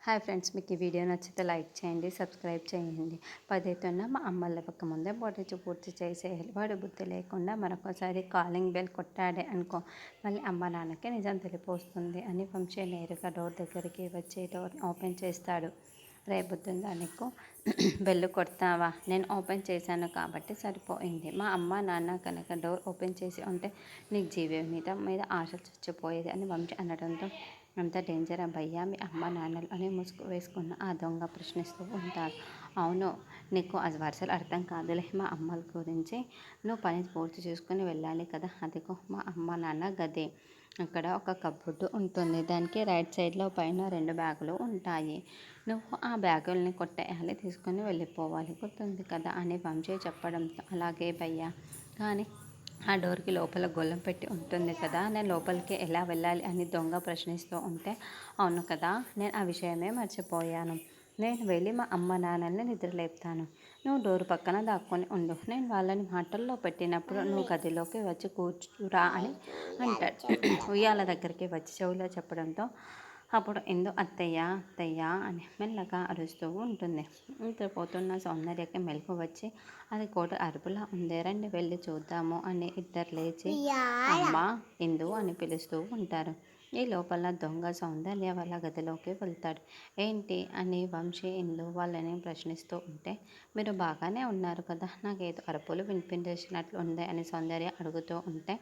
Hi friends, మీకు ఈ video నచ్చితే లైక్ చేయండి, సబ్స్క్రైబ్ చేయండి. 10 అవుతున్నా మా అమ్మ లేవక ముందే పొడిచి పూర్తి చేసేయాలి. వాడు బుద్ధి లేకుండా మరొకసారి కాలింగ్ బెల్ కొట్టాడే అనుకో, మళ్ళీ అమ్మ నాన్నకి నిజం తెలిపోస్తుంది అని వంశీ నేరుగా డోర్ దగ్గరికి వచ్చి డోర్ ఓపెన్ చేస్తాడు. రే బుద్ధుందా నీకు? బెల్లు కొడతావా? నేను ఓపెన్ చేశాను కాబట్టి సరిపోయింది. మా అమ్మ నాన్న కనుక డోర్ ఓపెన్ చేసి ఉంటే నీకు జీవితం మీద ఆశ చచ్చిపోయేది అని వంశీ అనడంతో, అంత డేంజరా భయ్యా మీ అమ్మ నాన్నలు అని ముసుగు వేసుకున్న ఆ దొంగ ప్రశ్నిస్తూ ఉంటారు. అవును, నీకు అది వరుసలు అర్థం కాదులే. మా అమ్మల గురించి నువ్వు పని పూర్తి చేసుకుని వెళ్ళాలి కదా. అదిగో మా అమ్మ నాన్న గదే. అక్కడ ఒక కబోర్డు ఉంటుంది. దానికి రైట్ సైడ్లో పైన 2 బ్యాగులు ఉంటాయి. నువ్వు ఆ బ్యాగుల్ని కొట్టేయాలి, తీసుకుని వెళ్ళిపోవాలి. గుర్తుంది కదా అని వంశీ చెప్పడంతో, అలాగే భయ్యా, కానీ ఆ డోర్కి లోపల గొళ్ళెం పెట్టి ఉంటుంది కదా, నేను లోపలికి ఎలా వెళ్ళాలి అని దొంగ ప్రశ్నిస్తూ ఉంటే, అవును కదా, నేను ఆ విషయమే మర్చిపోయాను. నేను వెళ్ళి మా అమ్మ నాన్నల్ని నిద్రలేపుతాను. నువ్వు డోర్ పక్కన దాక్కొని ఉండు. నేను వాళ్ళని మాటల్లో పెట్టినప్పుడు నువ్వు గదిలోకి వచ్చి కూర్చురా అని అంటాడు. ఉయ్యాల దగ్గరికి వచ్చి చెవిలో చెప్పడంతో, అప్పుడు ఎందు అత్తయ్య అత్తయ్య అని మెల్లగా అరుస్తూ ఉంటుంది. నిద్రపోతున్న సౌందర్యకి మెలకు వచ్చి, అది కోట అరుపులా ఉంది, రండి వెళ్ళి చూద్దాము అని ఇద్దరు లేచి అమ్మా ఎందు అని పిలుస్తూ ఉంటారు. ఈ లోపల దొంగ సౌందర్య వాళ్ళ గదిలోకి వెళ్తాడు. ఏంటి అని వంశీ ఇందు వాళ్ళని ప్రశ్నిస్తూ ఉంటే, మీరు బాగానే ఉన్నారు కదా, నాకేదో అరుపులు వినిపించినట్లు ఉంది అని సౌందర్య అడుగుతూ ఉంటే,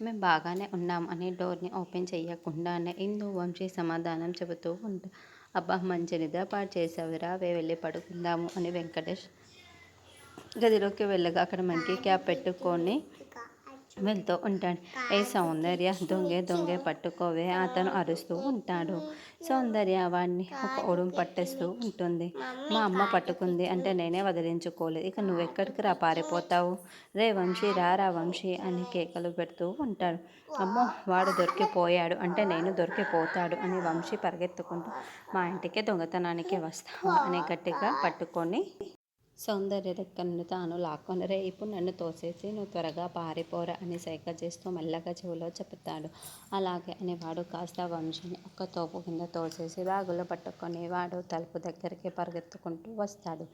మేము బాగానే ఉన్నాం అని డోర్ని ఓపెన్ చేయకుండానే ఇందు వంశీ సమాధానం చెబుతూ ఉంటా. అబ్బా మంచి నిద్ర పాడు చేసావురా, వెళ్ళి పడుకుందాము అని వెంకటేష్ గదిలోకి వెళ్ళగా అక్కడ మంకీ క్యాప్ పెట్టుకొని వెళ్తూ ఉంటాడు. ఏ సౌందర్య, దొంగే దొంగే పట్టుకోవే అతను అరుస్తూ ఉంటాడు. సౌందర్య వాడిని ఒక ఉడుం పట్టేస్తూ ఉంటుంది. మా అమ్మ పట్టుకుంది అంటే నేనే వదిలించుకోలేదు, ఇక నువ్వెక్కడికి రా పారిపోతావు? రే వంశీ, రారా వంశీ అని కేకలు పెడుతూ ఉంటాడు. అమ్మో, వాడు దొరికిపోయాడు అంటే నేను దొరికిపోతాడు అని వంశీ పరిగెత్తుకుంటూ, మా ఇంటికి దొంగతనానికి వస్తావా అని గట్టిగా పట్టుకొని సౌందర్య దగ్గర నుండి తాను లాక్కొని, రే ఇప్పుడు నన్ను తోసేసి నువ్వు త్వరగా పారిపోరా అని సైగ చేస్తూ మెల్లగా చెవిలో చెప్తాడు. అలాగే అని వాడు కాస్త వంశీని ఒక్క తోపు కింద తోసేసి బ్యాగులో పట్టుకొని వాడు తలుపు దగ్గరికి పరిగెత్తుకుంటూ వస్తాడు.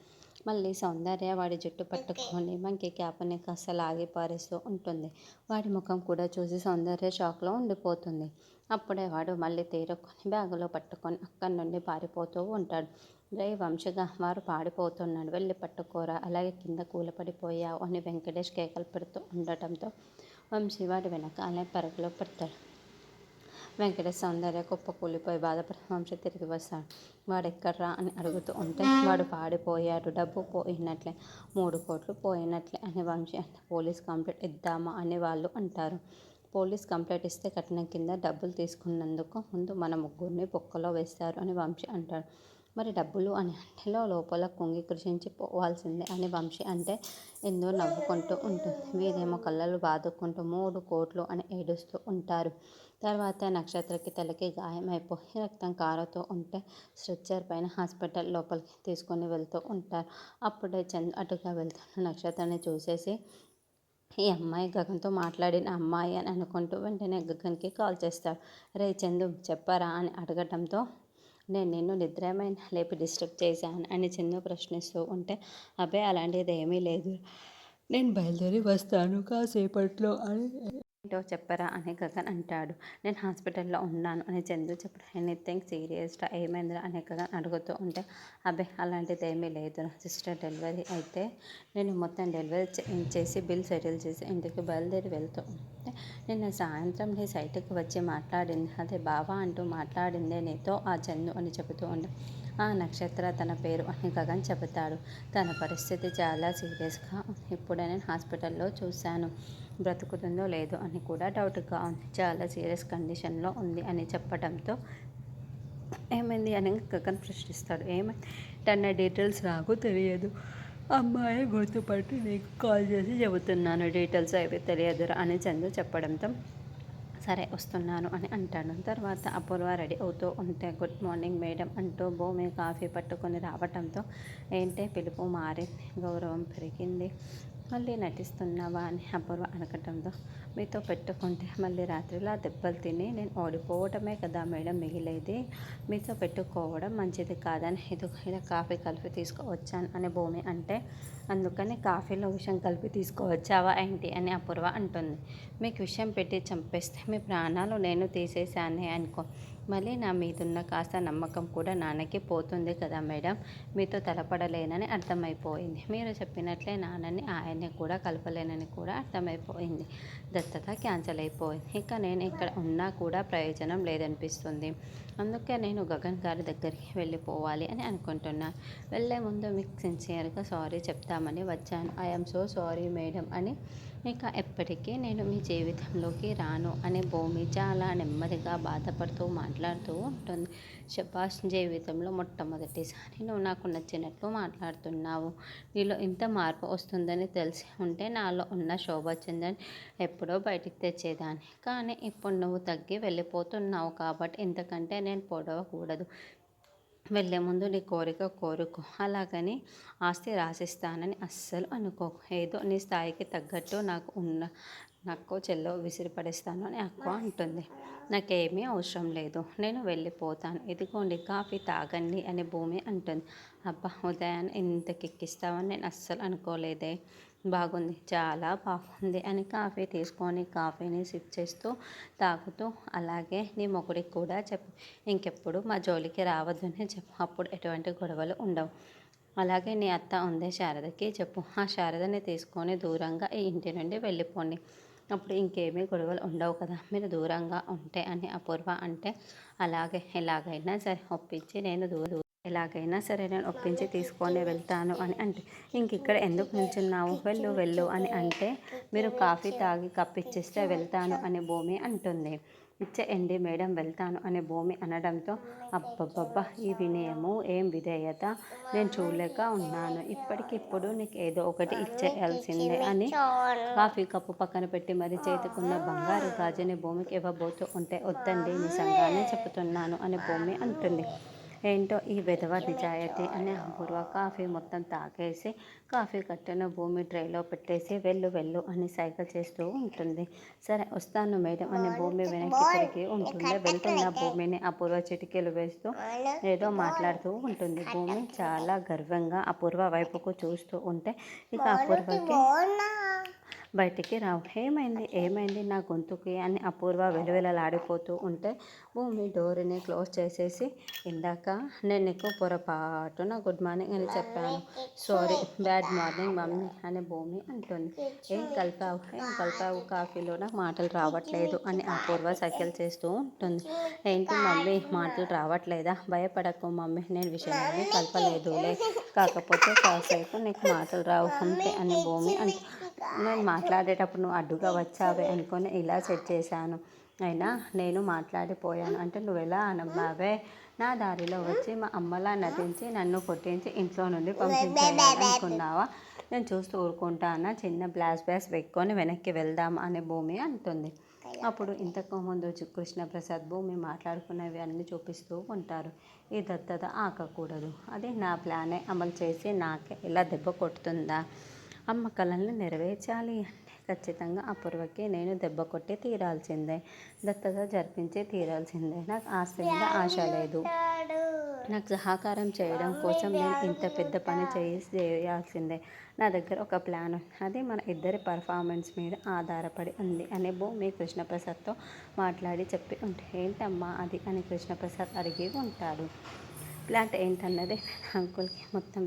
మళ్ళీ సౌందర్య వాడి జుట్టు పట్టుకొని మంకీ క్యాప్ని కాస్త లాగి పారేస్తూ ఉంటుంది. వాడి ముఖం కూడా చూసి సౌందర్య షాక్లో ఉండిపోతుంది. అప్పుడే వాడు మళ్ళీ తేరుకొని బ్యాగులో పట్టుకొని అక్కడి నుండి పారిపోతూ ఉంటాడు. రే వంశీగా, వారు పాడిపోతున్నాడు, వెళ్ళి పట్టుకోరా, అలాగే కింద కూలపడిపోయావు అని వెంకటేష్ కేకలు పెడుతూ ఉండటంతో వంశీ వాడి వెనకాలే పరుగులో పెడతాడు. వెంకటేష్ సౌందర్య కుప్ప కూలిపోయి బాధపడి వంశీ తిరిగి వస్తాడు. వాడెక్కడ్రా అని అడుగుతూ ఉంటే, వాడు పాడిపోయాడు, డబ్బు పోయినట్లే, 3 కోట్లు పోయినట్లే అని వంశీ అంటే, పోలీస్ కంప్లైంట్ ఇద్దామా అని వాళ్ళు అంటారు. పోలీస్ కంప్లైంట్ ఇస్తే కట్నం కింద డబ్బులు తీసుకున్నందుకు ముందు మన ముగ్గురిని బొక్కలో వేస్తారు అని వంశీ అంటాడు. మరి డబ్బులు అని అంటే లోపల కుంగి కృషించి పోవాల్సిందే అని వంశీ అంటే, ఎందో నవ్వుకుంటూ ఉంటుంది. వీరేమో కళ్ళలు బాదుకుంటూ 3 కోట్లు అని ఏడుస్తూ ఉంటారు. తర్వాత నక్షత్రకి తలకి గాయమైపోయి రక్తం కారుతూ ఉంటే స్ట్రెచ్చర్ పైన హాస్పిటల్ లోపలికి తీసుకొని వెళ్తూ ఉంటారు. అప్పుడే చంద్ అటుగా వెళ్తున్న నక్షత్రాన్ని చూసేసి, ఈ అమ్మాయి గగన్తో మాట్లాడిన అమ్మాయి అని అనుకుంటూ వెంటనే గగన్కి కాల్ చేస్తాడు. రే చందు, చెప్పరా అని అడగటంతో, నేను నిన్ను నిద్రమైనా లేపి డిస్టర్బ్ చేశాను అని చందు ప్రశ్నిస్తూ ఉంటే, అబ్బే అలాంటిది ఏమీ లేదు, నేను బయలుదేరి వస్తాను కాసేపట్లో అని ఏంటో చెప్పరా అని గగన్ అంటాడు. నేను హాస్పిటల్లో ఉన్నాను అని చందు చెప్పాడు. ఎనీథింగ్ సీరియస్గా, ఏమైందిరా అని గగన్ అడుగుతూ ఉంటే, అబ్బే అలాంటిది ఏమీ లేదు, సిస్టర్ డెలివరీ అయితే నేను మొత్తం డెలివరీ చేసి బిల్ సెటిల్ చేసి ఇంటికి బయలుదేరి వెళ్తూ ఉంటే, నిన్న సాయంత్రం నీ సైట్కి వచ్చి మాట్లాడింది, అదే బావా అంటూ మాట్లాడిందే నీతో ఆ చందు అని చెబుతూ ఉంటే, ఆ నక్షత్ర తన పేరు అని గగన్ చెబుతాడు. తన పరిస్థితి చాలా సీరియస్గా ఉంది, ఇప్పుడే నేను హాస్పిటల్లో చూశాను, బ్రతుకుతుందో లేదో అని కూడా డౌట్గా ఉంది, చాలా సీరియస్ కండిషన్లో ఉంది అని చెప్పడంతో, ఏమైంది అని గగన్ ప్రశ్నిస్తాడు. ఏమైంది తన డీటెయిల్స్ నాకు తెలియదు, అమ్మాయి గుర్తుపట్టి నీకు కాల్ చేసి చెబుతున్నాను, డీటెయిల్స్ అవి తెలియదురా అని చందు చెప్పడంతో, సరే వస్తున్నాను అని అంటాడు. తర్వాత అపూర్వ రెడీ అవుతూ ఉంటే, గుడ్ మార్నింగ్ మేడం అంటూ భూమి కాఫీ పట్టుకొని రావటంతో, ఏంటే పిలుపు మారింది, గౌరవం పెరిగింది మళ్ళీ నటిస్తున్నావా అని అపూర్వ అనకటంతో, మీతో పెట్టుకుంటే మళ్ళీ రాత్రిలా దెబ్బలు తిని నేను ఓడిపోవడమే కదా మేడం మిగిలేది. మీతో పెట్టుకోవడం మంచిది కాదని ఇలా కాఫీ కలిపి తీసుకువచ్చాను అని భూమి అంటే, అందుకని కాఫీలో విషం కలిపి తీసుకువచ్చావా ఏంటి అని అపూర్వ అంటుంది. మీకు విషం పెట్టి చంపేస్తే మీ ప్రాణాలు నేను తీసేశానే అనుకో, మళ్ళీ నా మీదున్న కాస్త నమ్మకం కూడా నాన్నకి పోతుంది కదా మేడం. మీతో తలపడలేనని అర్థమైపోయింది. మీరు చెప్పినట్లే నాన్నని ఆయన్ని కూడా కలపలేనని కూడా అర్థమైపోయింది. దత్తత క్యాన్సిల్ అయిపోయింది. ఇక నేను ఇక్కడ ఉన్నా కూడా ప్రయోజనం లేదనిపిస్తుంది. అందుకే నేను గగన్ గారి దగ్గరికి వెళ్ళిపోవాలి అని అనుకుంటున్నాను. వెళ్ళే ముందు మీకు సిన్సియర్గా సారీ చెప్తామని వచ్చాను. ఐఎమ్ సో సారీ మేడం అని. ఇక ఎప్పటికీ నేను మీ జీవితంలోకి రాను అని భూమి చాలా నెమ్మదిగా బాధపడుతూ మాట్లాడుతూ ఉంటుంది. శభాష్, జీవితంలో మొట్టమొదటిసారి నువ్వు నాకు నచ్చినట్లు మాట్లాడుతున్నావు. నీలో ఇంత మార్పు వస్తుందని తెలిసి ఉంటే నాలో ఉన్న శోభచంద్రన్ ఎప్పుడో బయటికి తెచ్చేదాన్ని. కానీ ఇప్పుడు నువ్వు తగ్గి వెళ్ళిపోతున్నావు కాబట్టి ఇంతకంటే నేను పొడవకూడదు. వెళ్ళే ముందు నీ కోరిక కోరుకో, అలాగని ఆస్తి రాసిస్తానని అస్సలు అనుకోకు. ఏదో నీ స్థాయికి తగ్గట్టు నాకు చెల్లో విసిరిపడేస్తాను అని అక్క అంటుంది. నాకేమీ అవసరం లేదు, నేను వెళ్ళిపోతాను. ఇదిగోండి కాఫీ తాగండి అని భూమి అంటుంది. అబ్బా, ఉదయాన్ని ఇంత కిక్కిస్తావని నేను అస్సలు అనుకోలేదే. బాగుంది, చాలా బాగుంది అని కాఫీ తీసుకొని కాఫీని సిప్ చేస్తూ తాగుతూ, అలాగే నీ మొగుడికి కూడా చెప్పు, ఇంకెప్పుడు మా జోలికి రావద్దని చెప్పు. అప్పుడు ఎటువంటి గొడవలు ఉండవు. అలాగే నీ అత్త ఉందే శారదకి చెప్పు. ఆ శారదని తీసుకొని దూరంగా ఈ ఇంటి నుండి వెళ్ళిపోండి. అప్పుడు ఇంకేమీ గొడవలు ఉండవు కదా. మీరు దూరంగా ఉంటే అని అపూర్వ అంటే, అలాగే ఎలాగైనా సరే ఒప్పించి నేను ఒప్పించి తీసుకొని వెళ్తాను అని అంటే, ఇక్కడ ఎందుకు నిల్చున్నావు, వెళ్ళు వెళ్ళు అని అంటే, మీరు కాఫీ తాగి కప్పిచ్చేస్తే వెళ్తాను అని భూమి అంటుంది. ఇచ్చేయండి మేడం, వెళ్తాను అని భూమి అనడంతో, అబ్బబ్బబ్బా, ఈ వినయము ఏం విధేయత, నేను చూడలేక ఉన్నాను. ఇప్పటికిప్పుడు నీకు ఏదో ఒకటి ఇచ్చేయాల్సిందే అని కాఫీ కప్పు పక్కన పెట్టి మరి చేతికున్న బంగారు గాజుని భూమికి ఇవ్వబోతూ ఉంటే, వద్దండి నిజంగానే చెబుతున్నాను అని భూమి అంటుంది. ఏంటో ఈ విధవ నిజాయితీ అని అపూర్వ కాఫీ మొత్తం తాగేసి కాఫీ కట్టెను భూమి ట్రేలో పెట్టేసి వెళ్ళు వెళ్ళు అని సైకిల్ చేస్తూ ఉంటుంది. సరే వస్తాను మేడం అని భూమి వెనక్కి తిరిగి ఉంటుంది. వెళ్తున్న భూమిని అపూర్వ చిటికెలు వేస్తూ ఏదో మాట్లాడుతూ ఉంటుంది. భూమి చాలా గర్వంగా అపూర్వ వైపుకు చూస్తూ ఉంటే, ఇక అపూర్వకి బయటికి రావు. ఏమైంది ఏమైంది నా గొంతుకి అని అపూర్వ వెలువెలలాడిపోతూ ఉంటే, భూమి డోర్ని క్లోజ్ చేసేసి, ఇందాక నేను నీకు పొరపాటున గుడ్ మార్నింగ్ అని చెప్పాను, సారీ, బ్యాడ్ మార్నింగ్ మమ్మీ అని భూమి అంటుంది. ఏం కలిపావు కాఫీలో, నాకు మాటలు రావట్లేదు అని అపూర్వ సైకిల్ చేస్తూ ఉంటుంది. ఏంటి మమ్మీ మాటలు రావట్లేదా, భయపడకు మమ్మీ, నేను విషయాన్ని కలపలేదులే, కాకపోతే కాసేపు నీకు మాటలు రావు అంతే అని భూమి నేను మాట్లాడేటప్పుడు నువ్వు అడ్డుగా వచ్చావే అనుకొని ఇలా సెట్ చేశాను, అయినా నేను మాట్లాడిపోయాను అంటే నువ్వు ఎలా అనమ్మావే, నా దారిలో వచ్చి మా అమ్మలా నటించి నన్ను కొట్టించి ఇంట్లో నుండి పంపించాలనుకున్నావా, నేను చూస్తూ ఊరుకుంటానా, చిన్న బ్లాస్ పెట్టుకొని వెనక్కి వెళ్దాం అని భూమి అంటుంది. అప్పుడు ఇంతకు ముందు కృష్ణప్రసాద్ భూమి మాట్లాడుకునేవి అన్నీ చూపిస్తూ ఉంటారు. ఈ దత్తత ఆకకూడదు, అది నా ప్లానే అమలు చేసి నాకే ఇలా దెబ్బ కొడుతుందా, అమ్మ కళల్ని నెరవేర్చాలి అంటే ఖచ్చితంగా అపూర్వకి నేను దెబ్బ కొట్టి తీరాల్సిందే, దత్తత జరిపించి తీరాల్సిందే. నాకు ఆస్తి మీద ఆశ లేదు, నాకు సహకారం చేయడం కోసం నేను ఇంత పెద్ద పని చేయాల్సిందే. నా దగ్గర ఒక ప్లాన్ ఉంది, అది మన ఇద్దరి పర్ఫార్మెన్స్ మీద ఆధారపడి ఉంది అని భూమి కృష్ణప్రసాద్తో మాట్లాడి చెప్పి ఉంటే, ఏంటమ్మా అది అని కృష్ణప్రసాద్ అడిగి ఉంటాడు. ప్లాన్ ఏంటన్నది అంకుల్కి మొత్తం